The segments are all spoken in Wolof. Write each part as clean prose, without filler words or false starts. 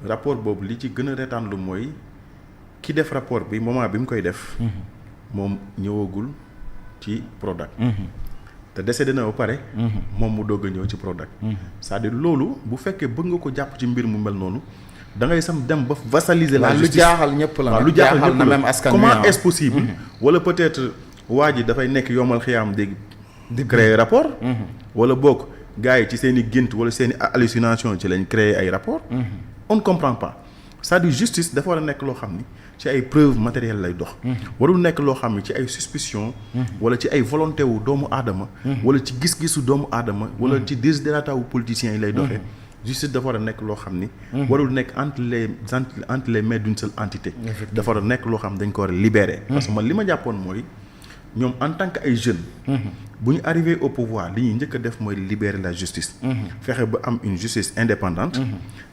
rapport boobu li ci gën a retaan lu mooy ki def rapport bi moment bi mu koy def. moom ñëwagul ci Prodac. te décédé na ba pare. moom mu doog a ñëw ci Prodac. c'est-à-dire loolu bu fekkee bëgg nga ko jàpp ci mbir mu mel noonu da ngay sam dem ba vassaliser la justice. lu jaaxal ñëpp la waaw lu jaaxal ñëpp na même askan comment est-ce possible. wala peut-être waa ji dafay nekk yomal xiyaam di créer rapport. wala boog gars yi ci seen i gént wala seen i hallucination ci lañ créer ay rapport on ne comprend pas c'est-à-dire justice dafa war a nekk loo xam ni ci ay preuves matérielles lay dox. warul nekk loo xam ni ci ay suspicion wala ci ay volonté wu doomu aadama. wala ci gis-gisu doomu aadama. wala ci desiderata wu politiciens yi lay doxee. justice dafa war a nekk loo xam ni. warul nekk entre les mains d'une seule entité. dafa war a nekk loo xam dañ ko war a libérer. parce que man li ma jàppoon mooy ñoom en tant que ay jeunes. bu ñu arrivé au pouvoir li ñuy njëkk a def mooy libérer la justice. fexe ba am une justice indépendante.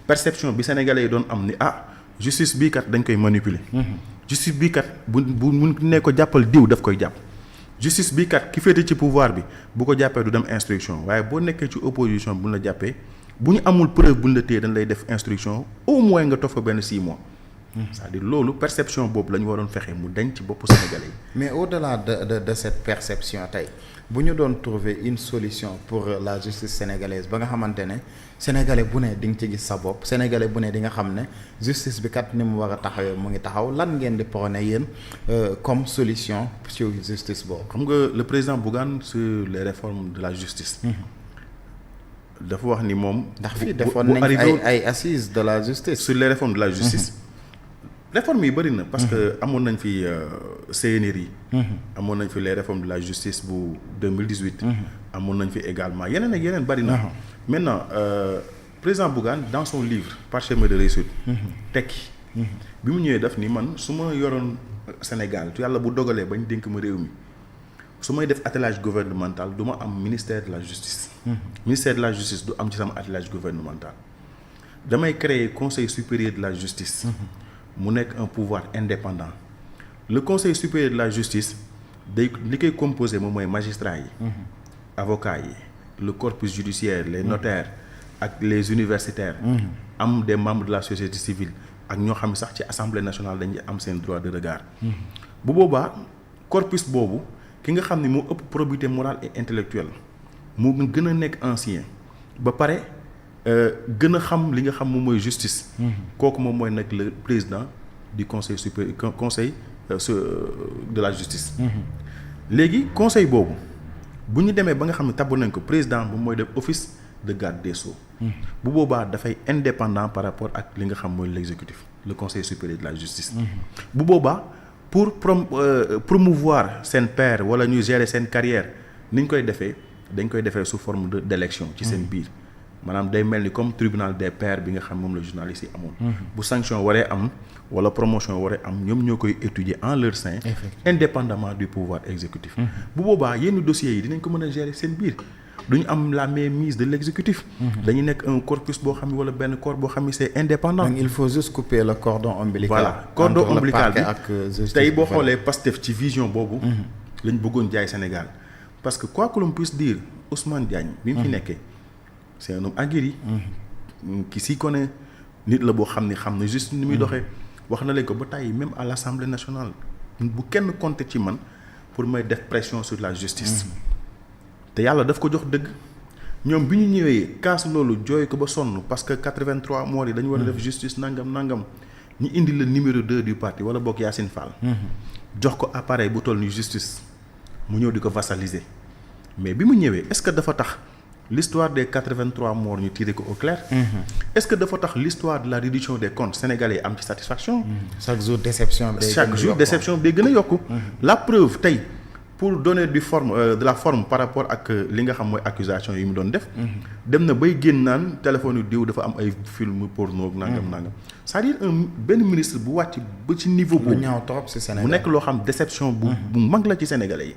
perception bi sénégalais yi doon am ni justice bii kat dañ koy manipuler. justice bii kat bu mun ne ko jàppal diw daf koy jàpp. justice bii kat ki féete ci pouvoir bi bu ko jàppee du dem instruction waaye boo nekkee ci opposition bu ñu la jàppee bu ñu amul preuve bu ñu la téye dañ lay def instruction au moins nga toog fa benn 6 mois. c'est-à-dire loolu perception boobu la ñu waroon fexe mu dañ ci boppu sénégalais yi. mais au-delà de cette perception tey bu ñu doon trouver une solution pour la justice sénégalaise ba nga xamante ne sénégalais bu ne di nga ci gis sa bopp sénégalais bu ne di nga xam ne justice bi kat ni mu war a taxawee mu ngi taxaw lan ngeen di prôné yéen comme solution sur justice boobu. xam nga le président Bougane sur les réformes de la justice. dafa wax ni moom. ndax fii defoon nañ ay assises de la justice. sur les réformes de la justice. réformes yi bëri na parce que amoon nañ fi CNRI. amoon nañ fi les réformes de la justice bu 2018. amoon nañ fi également yeneen ak yeneen bëri na. maintenant président Bougane dans son livre Parchemin de réussite. tekki. bi mu ñëwee def ni man su ma yoroon Sénégal yàlla bu dogalee bañ dénk ma réew mi su may def attelage gouvernemental du ma am ministère de la justice. ministère de la justice du am ci sama attelage gouvernemental. damay créer conseil supérieur de la justice. mu nekk un pouvoir indépendant le conseil supérieur de la justice day li koy composé moom mooy magistrats yi. avocats yi le corpus judiciaire les notaires ak les universitaires. am des membres de la société civile ak ñoo xam ne sax ci assemblée nationale dañuy am seen droit de regard. bu boobaa corpus boobu ki nga xam ne moo ëpp probité morale et intellectuelle moo gën a nekk ancien ba pare. gën a xam li nga xam moom mooy justice. kooku moom mooy nag le président du conseil supérieur conseil de la justice. léegi conseil boobu bu ñu demee ba nga xam ne tabb nañ ko président bu mooy def office de garde des sceaux. bu boobaa dafay indépendant par rapport ak li nga xam mooy l'exécutif le conseil supérieur de la justice. bu boobaa pour promouvoir seen pair wala ñuy gérer seen carrière ni ñu koy defee dañ koy defee sous forme d'élection ci seen biir. maanaam day mel ni comme tribunal des pairs bi nga xam moom la journaliste yi amoon. bu sanction waree am wala promotion waree am ñoom ñoo koy étudier en leur sein. indépendamment du pouvoir exécutif. bu boobaa yenn dossiers yi dinañ ko mën a gérer seen biir duñu am la mainmise de l'exécutif. dañuy nekk un corpus boo xam ne wala benn corps boo xam ne c'est indépendant. donc il faut juste couper le cordon ombilical. voilà cordon ombilical bi tey boo xoolee Pastef ci vision boobu. lañ bëggoon jaay Sénégal parce que quoi que l'on puisse dire Ousmane Diagne bi mu fi nekkee. c'est un homme aguerri. qui s'y connaît nit la boo xam na juste ni muy doxee. wax na leen ko ba tàyyi même à l'Assemblée nationale bu kenn compter ci man pour may def pression sur la justice. te yàlla daf ko jox dëgg ñoom bi ñu ñëwee kaas loolu jooy ko ba sonn parce que 83 morts yi dañu war a def justice nangam ñu indi le numéro 2 du parti wala bokk Yacine Fall. jox ko appareil bu toll ni justice mu ñëw di ko vassaliser mais bi mu ñëwee est-ce que dafa tax. l'histoire des 83 morts ñu tiré ko au clair. Est-ce que dafa tax l'histoire de la réduction des comptes sénégalais am ci satisfaction. chaque jour déception bi day gën a yokku. la preuve tey pour donner de la forme par rapport ak li nga xam mooy accusation yi mu doon def. dem na bay génn naan téléphone yu diw dafa am ay film porno nangam. c'est-à-dire benn ministre bu wàcc ba ci niveau. bu ñaaw trop ci Sénégal bu nekk loo xam déception bu mag la ci sénégalais yi.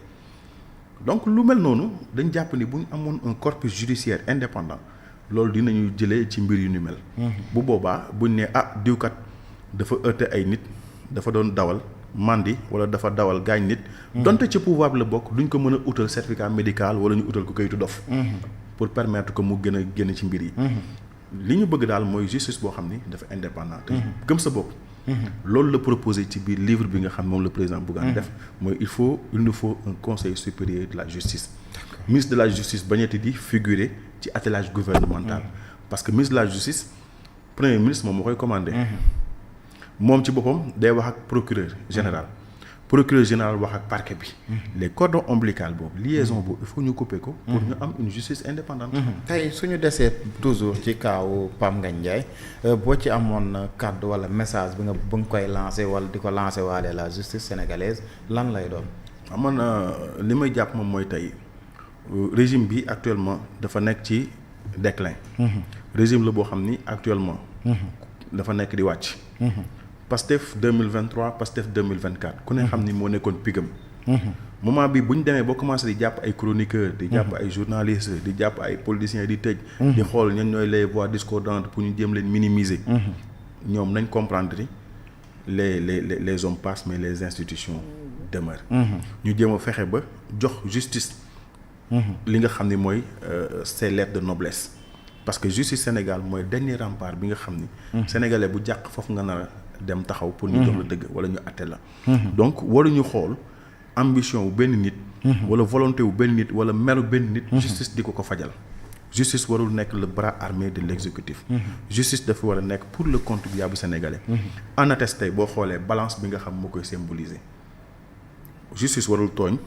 donc lu mel noonu dañ jàpp ni bu ñu amoon un corpus judiciaire indépendant loolu dinañu jëlee ci mbir yu ni mel. bu boobaa buñ ne diwkat dafa heurter ay nit dafa doon dawal mandi wala dafa dawal gaañ nit. donte ci pouvoir bi la bokk duñ ko mën a utal certificat médical wala ñu utal ko kayitu dof. pour permettre que mu gën a génn ci mbir yi. li ñu bëgg daal mooy justice boo xam ni dafa indépendant te gëm sa bopp. loolu la proposé ci biir livre bi nga xam moom le président Bougane def mooy il nous faut un conseil supérieur de la justice. ministre de la justice bañati di figurer ci attelage gouvernemental. parce que ministre de la justice premier ministre moom moo koy commandé. moom ci boppam day wax ak procureur général. procureur général wax ak parquet bi. les cordons ombilicaux boobu liaison boobu il faut ñu couper ko. pour ñu am une justice indépendante. tey suñu desee toujours ci kaawu Pape Ngagne Ndiaye boo ci amoon kàddu wala message bi nga koy lancer wala di ko lancer waale la justice sénégalaise lan lay doon. amoon li may jàpp moom mooy tey régime bi actuellement dafa nekk ci déclin. régime la boo xam ni actuellement. dafa nekk di wàcc. Pastef 2023 Pastef 2024 ku ne xam ni moo nekkoon pigam. moment bi bu ñu demee ba commencé di jàpp ay chroniqueurs di jàpp ay journalistes di jàpp ay politiciens di tëj. di xool ñan ñooy les voix discordantes pour ñu jéem leen minimiser. ñoom nañ comprendre ni les hommes passent mais les institutions demeurent. ñu jéem a fexe ba jox justice. li nga xam ni mooy ses lettres de noblesse. parce que justice Sénégal mooy dernier rempart bi nga xam ni. sénégalais bu jàq foofu nga nar a dem taxaw pour ñu jox la dëgg wala ñu àtte la. donc waruñu xool ambition wu benn nit. wala volonté wu benn nit wala meru benn nit. justice di ko fajal. justice warul nekk le bras armé de l'exécutif. justice dafa war a nekk pour le contribuable sénégalais. en attesté boo xoolee balance bi nga xam moo koy symboliser. justice warul tooñ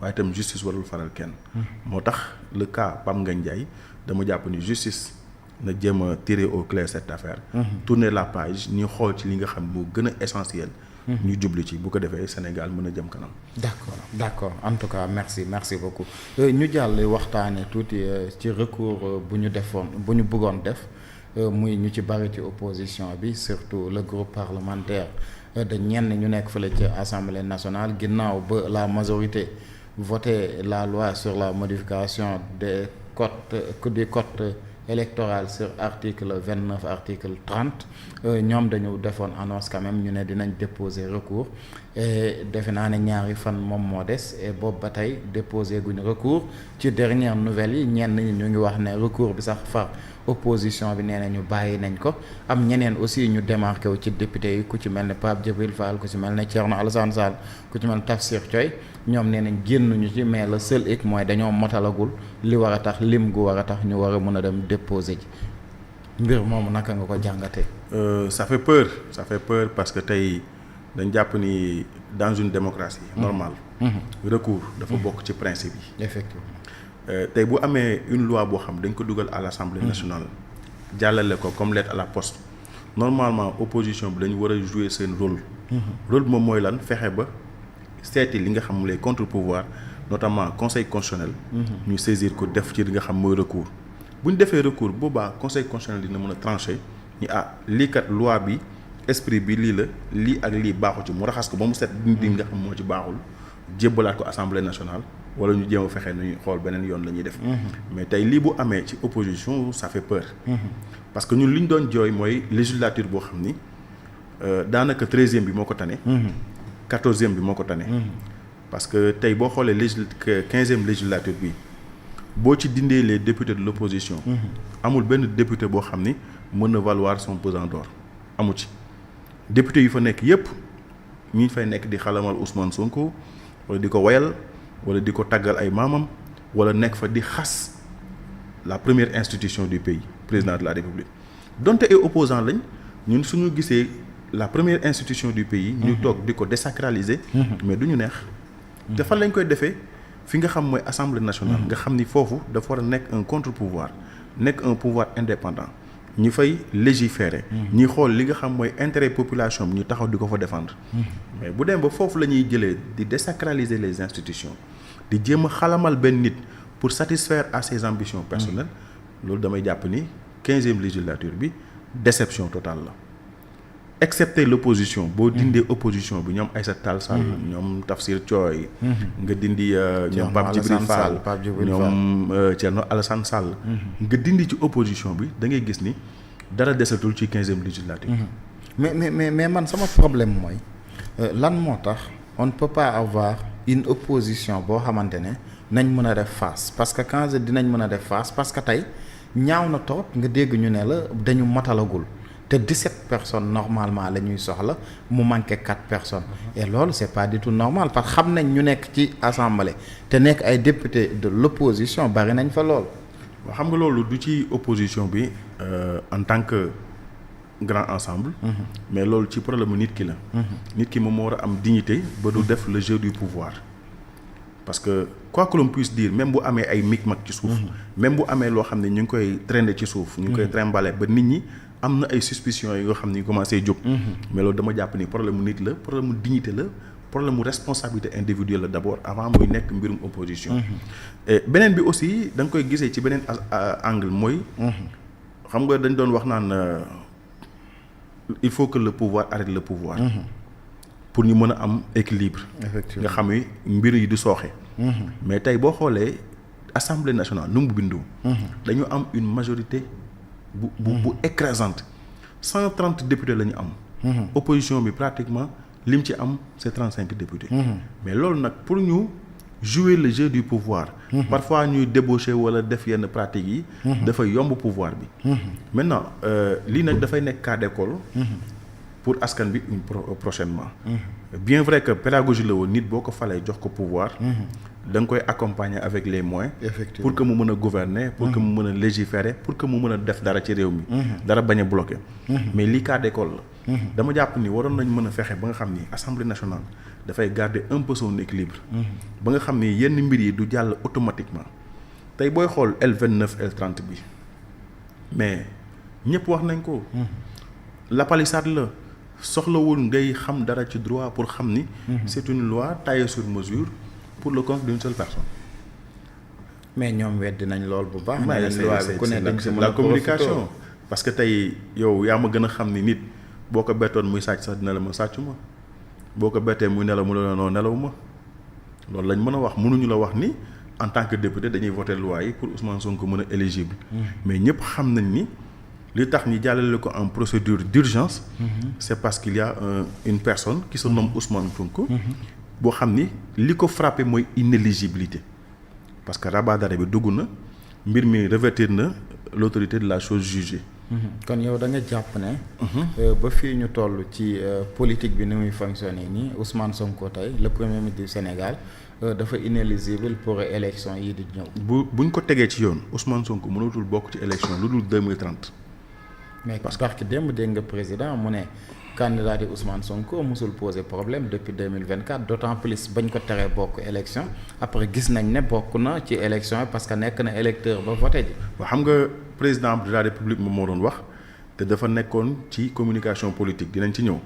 waaye itam justice warul faral kenn. moo tax le cas Pape Ngagne Ndiaye dama jàpp ni justice na jéem a tirer au clair cette affaire. tourner la page ñu xool ci li nga xam moo gën a essentiel. ñu jublu ci bu ko defee Sénégal mën a jëm kanam. d'accord en tout cas merci beaucoup ñu jàll waxtaane tuuti ci recours bu ñu bëggoon def muy ñu ci bari ci opposition bi surtout le groupe parlementaire de ñenn ñu nekk fële ci Assemblée nationale ginnaaw ba la majorité voté la loi sur la modification des codes électoral sur article 29 article 30 ñoom dañu defoon annonce quand même ñu ne dinañ déposer recours et defe naa ne ñaari fan moom moo des et boobu ba tey déposer guñ recours ci dernière nouvelle yi ñenn ñi ñu ngi wax ne recours bi sax far opposition bi nee na ñu bàyyi nañ ko am ñeneen aussi ñu démarqué wu ci député yi ku ci mel ne Pape Djibril Fall ku ci mel ne Thierno Alassane Sall ku ci mel ne Tafsir Thioye ñoom nee nañ génnuñu ci mais le seul hic mooy dañoo motalagul li war a tax lim gu war a tax ñu war a mën a dem déposer ji mbir moomu naka nga ko jàngatee. ça fait peur parce que tey dañ jàpp ni dans une démocratie normale. recours dafa bokk ci principe yi. effectivement. tey bu amee une loi boo xam dañ ko dugal à l'Assemblée nationale jàllale ko comme lettre à la poste normalement opposition bi dañu war a jouer seen rôle. rôle bi moom mooy lan fexe ba seeti li nga xam les contre-pouvoirs notamment conseil constitutionnel. ñu saisir ko def ci li nga xam mooy recours. bu ñu defee recours boobaa conseil constitutionnel dina mën a trancher ni lii kat loi bi esprit bi lii la lii ak lii baaxu ci mu raxas ko ba mu set dindi nga xam moo ci baaxul jébbalaat ko Assemblée nationale. wala ñu jéem a fexe nañu xool beneen yoon la ñuy def. mais tey lii bu amee ci opposition ça fait peur. parce que ñun li ñu doon jooy mooy législature boo xam ni daanaka 13e bi moo ko tane. 14e bi moo ko tane. parce que tey boo xoolee 15e législature bi boo ci dindee les députés de l'opposition. amul benn député boo xam ni mën na valoir son pesant d'or amu ci. député yu fa nekk yépp ñi fay nekk di xalamal Ousmane Sonko wala di ko wayal. wala di ko tàggal ay maamam wala nekk fa di xas la première institution du pays président de la République donte ay opposants lañ ñun suñu gisee la première institution du pays ñu toog di ko désacraliser mais du ñu neex te fan lañ koy defee fi nga xam mooy Assemblée nationale nga xam ni foofu dafa war a nekk un contre-pouvoir nekk un pouvoir indépendant ñi fay légiférer ñi xool li nga xam mooy intérêt population bi ñu taxaw di ko fa défendre mais bu dem ba foofu la ñuy jëlee di désacraliser les institutions di jéem a xalamal benn nit pour satisfaire à ses ambitions personnelles loolu damay jàpp ni 15e législature bi déception totale la excepté l'opposition boo dindee opposition bi ñoom Aïssata Tall Sall ñoom Tafsir Thioye nga dindi ñoom Pape Djibril Fall ñoom Thierno Alassane Sall nga dindi ci opposition bi da ngay gis ni dara desatul ci 15e législature mais man sama problème mooy lan moo tax on ne peut pas avoir une opposition boo xamante ne nañ mën a def face parce que quand dinañ mën a def face parce que tey ñaaw na trop nga dégg ñu ne la dañu matalagul te 17 personnes normalement la ñuy soxla mu manqué 4 personnes et loolu c'est pas du tout normal parce que xam nañ ñu nekk ci assemblée te nekk ay députés de l'opposition bari nañ fa lool. waaw xam nga loolu du ci opposition bi en tant que grand ensemble. mais loolu ci problème mu nit ki la. nit ki moom moo war a am dignité ba du def le jeu du pouvoir. parce que quoi que l'on puisse dire même bu amee ay micmac ci suuf. même bu amee loo xam ne ñu ngi koy traîner ci suuf. ñu ngi koy trimballer ba nit ñi am na ay suspicions yoo xam ne ñu commencé jóg. mais loolu dama jàpp ni problème mu nit la problème mu dignité la problème mu responsabilité individuelle la d'abord avant muy nekk mbirum opposition. et beneen bi aussi da nga koy gisee ci beneen angle mooy. xam nga dañ doon wax naan il faut que le pouvoir arrête le pouvoir. pour ñu mën a am équilibre. effectivement nga xam ni mbir yi du sooxe. mais tey boo xoolee assemblée nationale nu mu bindu. dañu am une majorité bu écrasante 130 députés la ñu am. opposition bi pratiquement lim ci am c'est 35 députés. mais loolu nag pour ñu jouer le jeu du pouvoir. parfois ñuy débaucher wala def yenn pratiques yi. dafay yomb pouvoir bi. maintenant lii nag dafay nekk cas d'école. pour askan bi prochainement. bien vrai que pédagogie la woon nit boo ko falee jox ko pouvoir. da nga koy accompagner avec les moyens. effectivement pour que mu mën a gouverner. pour que mu mën a légiférer pour que mu mën a def dara ci réew mi. dara bañ a bloquer. mais lii cas d'école la. dama jàpp ni waroon nañ mën a fexe ba nga xam ni assemblée nationale dafay garder un peu son équilibre. ba nga xam ni yenn mbir yi du jàll automatiquement tey booy xool L29 L30 bi mais ñëpp wax nañ ko. la palissade la. soxlawul ngay xam dara ci droit pour xam ni. c'est une loi taillée sur mesure pour le compte d'une seule personne. mais ñoom weddi nañ lool bu baax. mais c'est la communication. parce que tey yow yaa ma gën a xam ni nit boo ko bettoon muy sàcc sax dina la ma sàccu ma boo ko bettee muy nelaw mu la noo nelaw ma loolu lañ mën a wax mënuñu la wax ni en tant que député dañuy voter loi yi pour Ousmane Sonko mën a éligible. mais ñëpp xam nañ ni. li tax ñi jàllale ko en procédure d'urgence. c'est parce qu'il y a une personne qui se nomme Ousmane Sonko. boo xam ni li ko frappé mooy inéligibilité. parce que rabat d'arrêt bi dugg na mbir mi revêtir na l'autorité de la chose jugée. kon yow da nga jàpp ne. ba fii ñu toll ci politique bi ni muy fonctionner nii Ousmane Sonko tey le premier ministre du Sénégal dafa inéligible pour élection yi di ñëw. buñ ko tegee ci yoon Ousmane Sonko mënatul bokk ci élection lu dul 2030. mais parce que démb dégg nga président mu ne candidat di Ousmane Sonko mosul poser problème depuis 2024 d'autant plus bañ ko teree bokk élection après gis nañ ne bokk na ci élection yi parce que nekk na électeur ba voté ji. waaw xam nga président de la république moom moo doon wax te dafa nekkoon ci communication politique dinañ ci ñëw.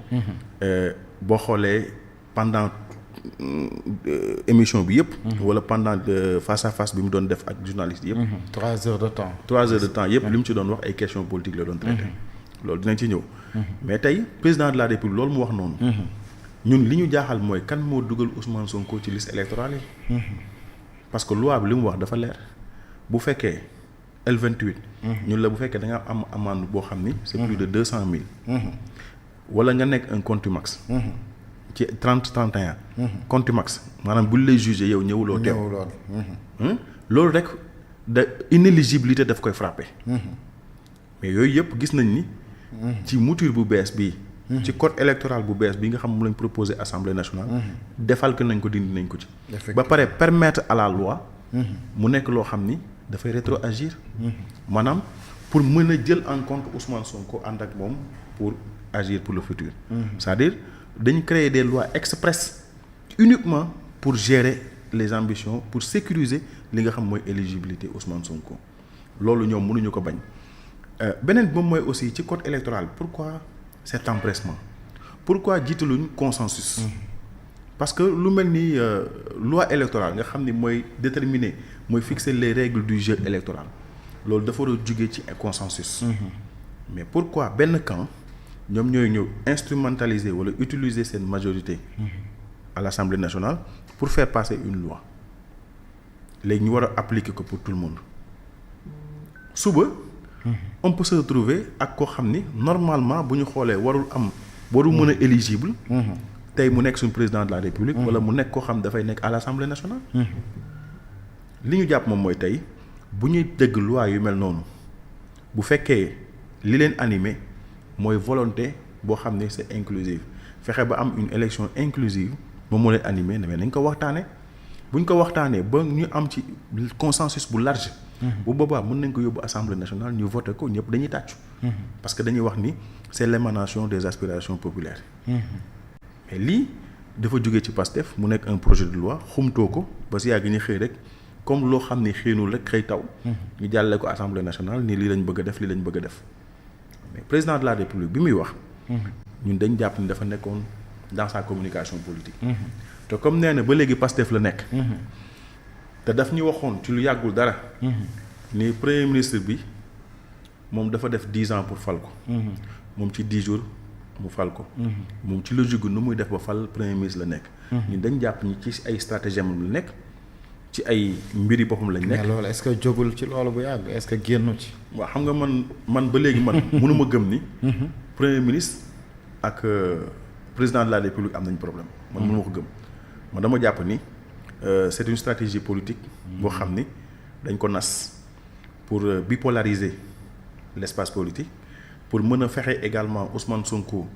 boo xoolee pendant émission bi yëpp. wala pendant face à face bi mu doon def ak journaliste yëpp. 3 heures de temps. 3 heures de temps yëpp li mu ci doon wax ay questions politiques la doon traité. loolu dinañ ci ñëw. mais tey président de la république loolu mu wax noonu. ñun li ñu jaaxal mooy kan moo dugal Ousmane Sonko ci liste électorale yi. parce que loi bi li mu wax dafa leer bu fekkee L28. ñun la bu fekkee da nga am amende boo xam ni. c'est plus de 200 000. wala nga nekk un contumax. ci 30-31. contumax maanaam buñ lay juger yow ñëwuloo teew. loolu rek da inéligibilité daf koy frapper. mais yooyu yëpp gis nañ ni. ci mouture bu bees bii. ci code électoral bu bees bi nga xam mu lañ proposé assemblée nationale. defalque nañ ko dindi nañ ko ci. ba pare permettre à la loi. mu nekk loo xam ni dafay rétroagir. maanaam pour mën a jël en compte Ousmane Sonko ànd ak moom pour agir pour le futur. c'est-à-dire dañu créer des lois express uniquement pour gérer les ambitions pour sécuriser li nga xam mooy éligibilité Ousmane Sonko loolu ñoom mënuñu ko bañ. beneen bi moom mooy aussi ci code électoral pourquoi cet empressement pourquoi jiitaluñ consensus. parce que lu mel ni loi électorale nga xam ni mooy déterminer mooy fixer les règles du jeu électoral loolu dafa war a jugee ci consensus. mais pourquoi benn camp ñoom ñooy ñëw instrumentaliser wala utiliser seen majorité. à l'Assemblée nationale pour faire passer une loi léegi ñu war a appliquer ko pour tout le monde suba. on peut se retrouver ak koo xam ni normalement bu ñu xoolee warul mën a éligible. tey mu nekk suñu président de la République. wala mu nekk koo xam dafay nekk à l'Assemblée nationale. li ñu jàpp moom mooy tey bu ñuy dégg loi yu mel noonu bu fekkee li leen animé mooy volonté boo xam ne c'est inclusive fexe ba am une élection inclusive moom moo leen animé mais nañ ko waxtaanee buñ ko waxtaanee ba ñu am ci consensus bu large. bu boobaa mën nañ ko yóbbu assemblée nationale ñu voté ko ñëpp dañuy tàccu. parce que dañuy wax ni c'est l'émanation des aspirations populaires. mais lii dafa jógee ci PASTEF mu nekk un projet de loi xumtoo ko ba si yàgg ñu xëy rek comme loo xam ni xiinul rek xëy taw. ñu jàllale ko assemblée nationale ni lii lañ bëgg a def lii lañ bëgg a def mais président de la république bi muy wax. ñun dañ jàpp ni dafa nekkoon dans sa communication politique. te comme nee na ba léegi PASTEF la nekk. te daf ñu waxoon ci lu yàggul dara. ni premier ministre bi moom dafa def 10 ans pour fal ko. moom ci 10 jours mu fal ko. moom ci logique nu muy def ba fal premier ministre la nekk. ñun dañ jàpp ni ci ay stratégie am la nekk ci ay mbiri boppam lañ nekk. mais loolu est-ce que jógul ci loolu bu yàgg est-ce que génnu ci. waaw xam nga man ba léegi man mënuma gëm ni. premier ministre ak président de la république am nañ problème man mënuma ko gëm man dama jàpp ni c'est une stratégie politique boo xam ni dañ ko nas pour bipolariser l'espace politique pour mën a fexe également Ousmane Sonko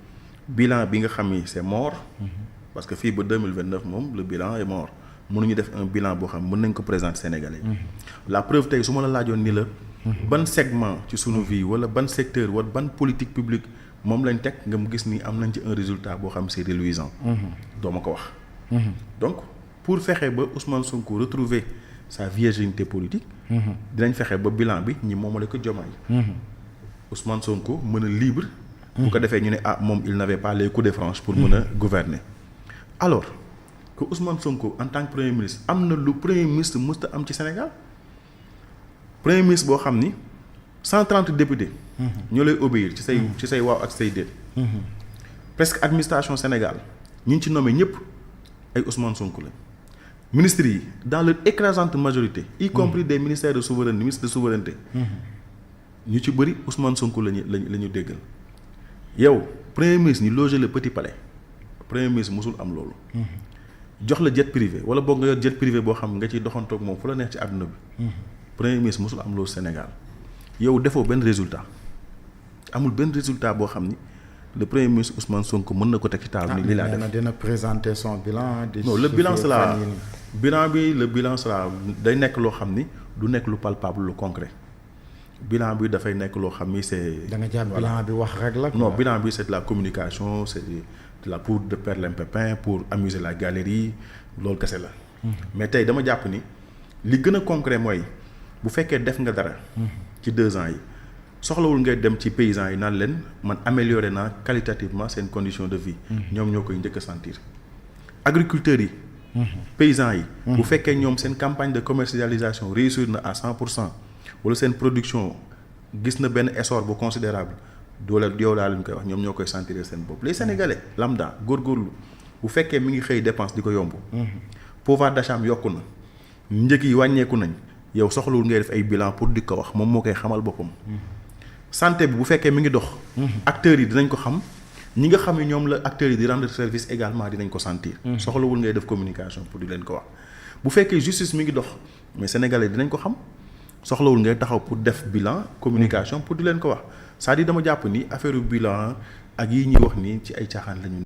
bilan bi nga xam ni c'est mort parce que fii ba 2029 moom le bilan est mort mënuñu def un bilan boo xam mën nañ ko présenter Sénégalais la preuve tey su ma la laajoon ni la ban segment ci sunu vie wala ban secteur wala ban politique publique moom lañ teg nga mu gis ni am nañ ci un résultat boo xam c'est reluisant doo ma ko wax donc pour fexe ba Ousmane Sonko retrouver sa virginité politique dinañ fexe ba bilan bi ñi moomale ko Diomaye Ousmane Sonko mën a libre bu ko defee ñu ne moom il n'avait pas les coups de franche pour mën a gouverner alors que Ousmane Sonko en tant que premier ministre am na lu premier ministre mësta am ci Sénégal premier ministre boo xam ni 130 députés ñoo lay obéir ci say waaw ak say déet presque administration Sénégal ñi ci nommé ñëpp ay Ousmane Sonko la ministres yi dans leur écrasante majorité y compris des ministères de souveraineté ministres de souveraineté ñu ci bëri Ousmane Sonko la ñu déggal yow premier ministre ñu loger le petit palais premier ministre mosul am loolu jox la jet privé wala boog nga yor jet privé boo xam nga ciy doxantoog moom fu la neex ci àdduna bi premier ministre mosul am loolu Sénégal yow defoo benn résultat amul benn résultat boo xam ni le premier ministre Ousmane Sonko mën na ko teg ci table ni lii laa def dina présenter son bilan. non le bilan sera le bilan sera day nekk loo xam ni du nekk lu palpable lu concret bilan bi dafay nekk loo xam ni c'est. da nga jàpp bilan bi wax rek la. non bilan bi c'est de la communication c'est de la poudre de perlimpinpin pour amuser la galerie loolu kese la. mais tey dama jàpp ni li gën a concret mooy bu fekkee def nga dara. ci 2 ans yi soxlawul ngay dem ci paysans yi naan leen man améliorer naa qualitativement seen condition de vie. ñoom ñoo koy njëkk a sentir. agriculteurs yi. paysans yi. bu fekkee ñoom seen campagne de commercialisation réussir na à 100% wala seen production gis na benn essor bu considérable doole yow daal ñu koy wax ñoom ñoo koy sentir seen bopp les Sénégalais lambda góorgóorlu bu fekkee mi ngi xëy dépense di ko yomb. pouvoir d'achat am yokku na njëg yi wàññeeku nañ yow soxlawul ngay def ay bilan pour di ko wax moom moo koy xamal boppam. santé bi bu fekkee mi ngi dox. acteurs yi dinañ ko xam ñi nga xam ne ñoom la acteurs yi di rendre service également dinañ ko sentir. soxlawul ngay def communication pour di leen ko wax. bu fekkee justice mi ngi dox mais sénégalais dinañ ko xam soxlawul ngay taxaw pour def bilan communication pour di leen ko wax c'est-à-dire dama jàpp ni affaire bilan ak yi ñuy wax nii ci ay caaxaan lañu